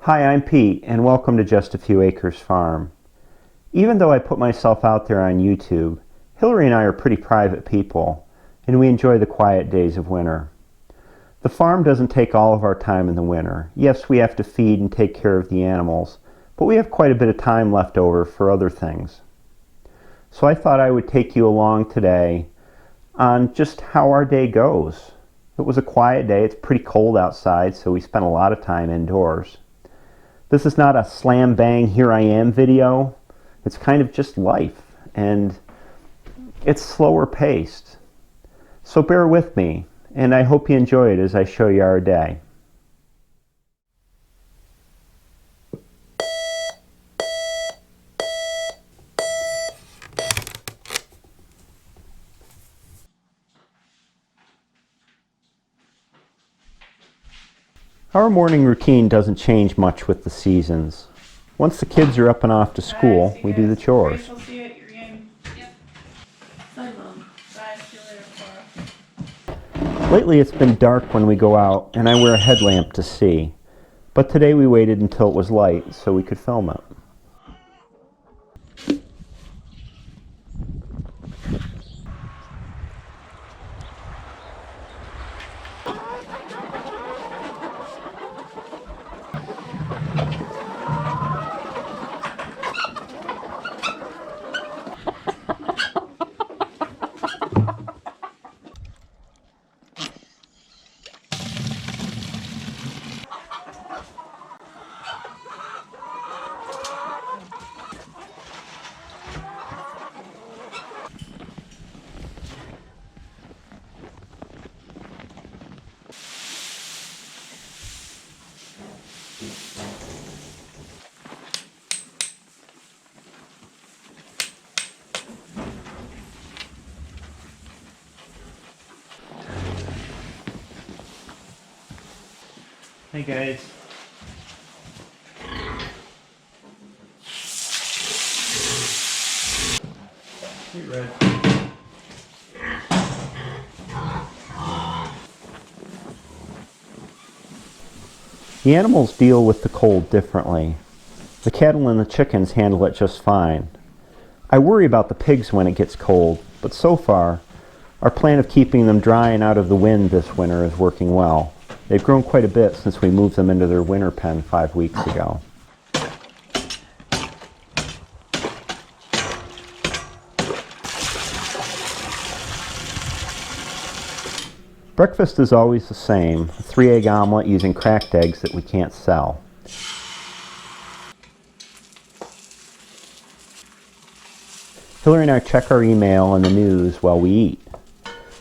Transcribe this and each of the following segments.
Hi, I'm Pete, and welcome to Just a Few Acres Farm. Even though I put myself out there on YouTube, Hillary and I are pretty private people, and we enjoy the quiet days of winter. The farm doesn't take all of our time in the winter. Yes, we have to feed and take care of the animals, but we have quite a bit of time left over for other things. So I thought I would take you along today on just how our day goes. It was a quiet day. It's pretty cold outside, so we spent a lot of time indoors. This is not a slam bang here I am video. It's kind of just life, and it's slower paced. So bear with me, and I hope you enjoy it as I show you our day. Our morning routine doesn't change much with the seasons. Once the kids are up and off to school, we do the chores. Lately it's been dark when we go out, and I wear a headlamp to see. But today we waited until it was light so we could film it. Hey guys. Hey Red. The animals deal with the cold differently. The cattle and the chickens handle it just fine. I worry about the pigs when it gets cold, but so far, our plan of keeping them dry and out of the wind this winter is working well. They've grown quite a bit since we moved them into their winter pen 5 weeks ago. Breakfast is always the same, a 3-egg omelet using cracked eggs that we can't sell. Hillary and I check our email and the news while we eat.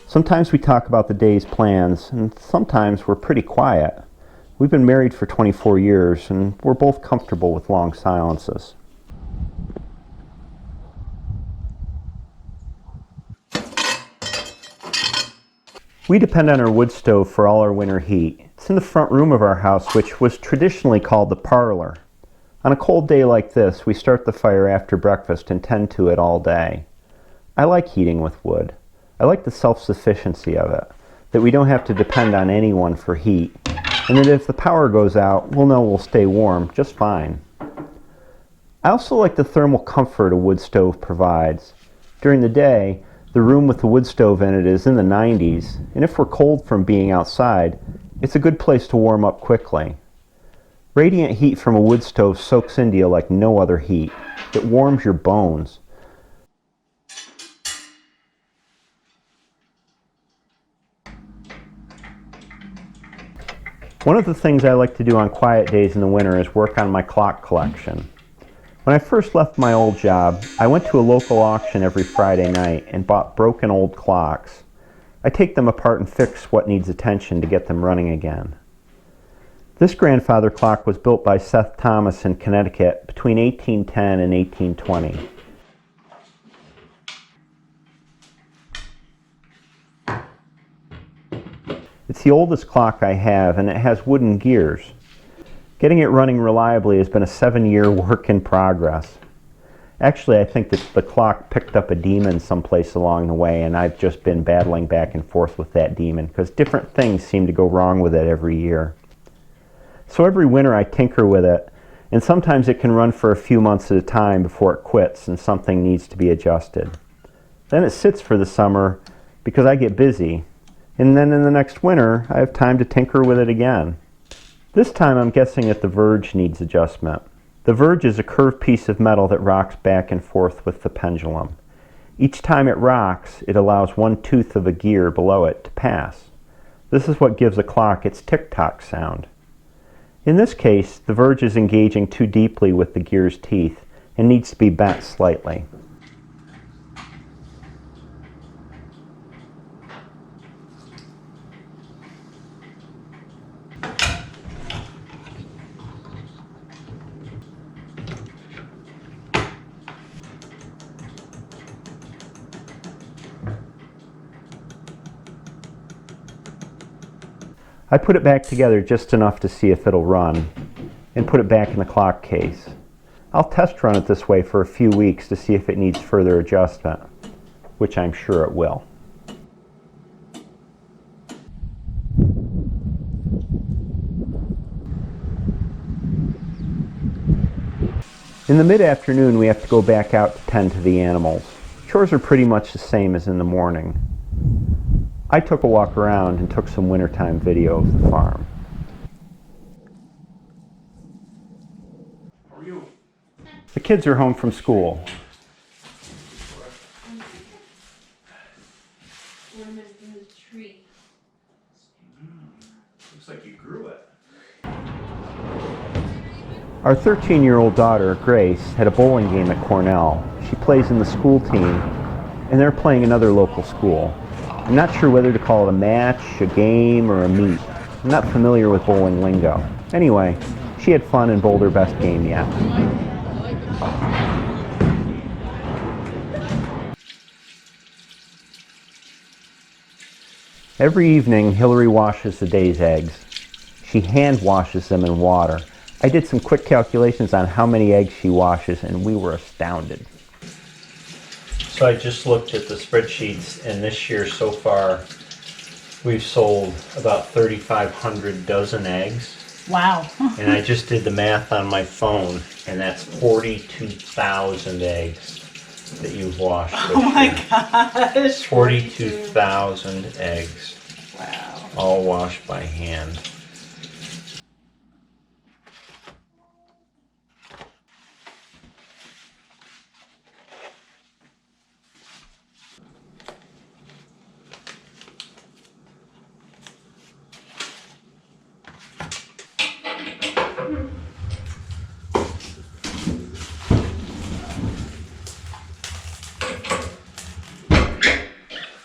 Sometimes we talk about the day's plans, and sometimes we're pretty quiet. We've been married for 24 years, and we're both comfortable with long silences. We depend on our wood stove for all our winter heat. It's in the front room of our house, which was traditionally called the parlor. On a cold day like this, we start the fire after breakfast and tend to it all day. I like heating with wood. I like the self-sufficiency of it, that we don't have to depend on anyone for heat, and that if the power goes out, we'll know we'll stay warm just fine. I also like the thermal comfort a wood stove provides. During the day, the room with the wood stove in it is in the 90s, and if we're cold from being outside, it's a good place to warm up quickly. Radiant heat from a wood stove soaks into you like no other heat. It warms your bones. One of the things I like to do on quiet days in the winter is work on my clock collection. When I first left my old job, I went to a local auction every Friday night and bought broken old clocks. I take them apart and fix what needs attention to get them running again. This grandfather clock was built by Seth Thomas in Connecticut between 1810 and 1820. It's the oldest clock I have, and it has wooden gears. Getting it running reliably has been a 7-year work in progress. Actually, I think that the clock picked up a demon someplace along the way, and I've just been battling back and forth with that demon because different things seem to go wrong with it every year. So every winter I tinker with it, and sometimes it can run for a few months at a time before it quits and something needs to be adjusted. Then it sits for the summer because I get busy, and then in the next winter I have time to tinker with it again. This time I'm guessing that the verge needs adjustment. The verge is a curved piece of metal that rocks back and forth with the pendulum. Each time it rocks, it allows one tooth of a gear below it to pass. This is what gives a clock its tick-tock sound. In this case, the verge is engaging too deeply with the gear's teeth and needs to be bent slightly. I put it back together just enough to see if it'll run, and put it back in the clock case. I'll test run it this way for a few weeks to see if it needs further adjustment, which I'm sure it will. In the mid-afternoon we have to go back out to tend to the animals. Chores are pretty much the same as in the morning. I took a walk around and took some wintertime video of the farm. How are you? The kids are home from school. Ornament in the tree. Looks like you grew it. Our 13-year-old daughter, Grace, had a bowling game at Cornell. She plays in the school team, and they're playing another local school. I'm not sure whether to call it a match, a game, or a meet. I'm not familiar with bowling lingo. Anyway, she had fun and bowled her best game yet. Every evening, Hillary washes the day's eggs. She hand washes them in water. I did some quick calculations on how many eggs she washes, and we were astounded. So I just looked at the spreadsheets, and this year so far we've sold about 3,500 dozen eggs. Wow. And I just did the math on my phone, and that's 42,000 eggs that you've washed this Oh my year. gosh. 42,000 eggs, Wow. all washed by hand.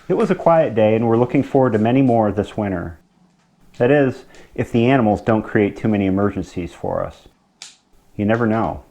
It was a quiet day, and we're looking forward to many more this winter. That is, if the animals don't create too many emergencies for us. You never know.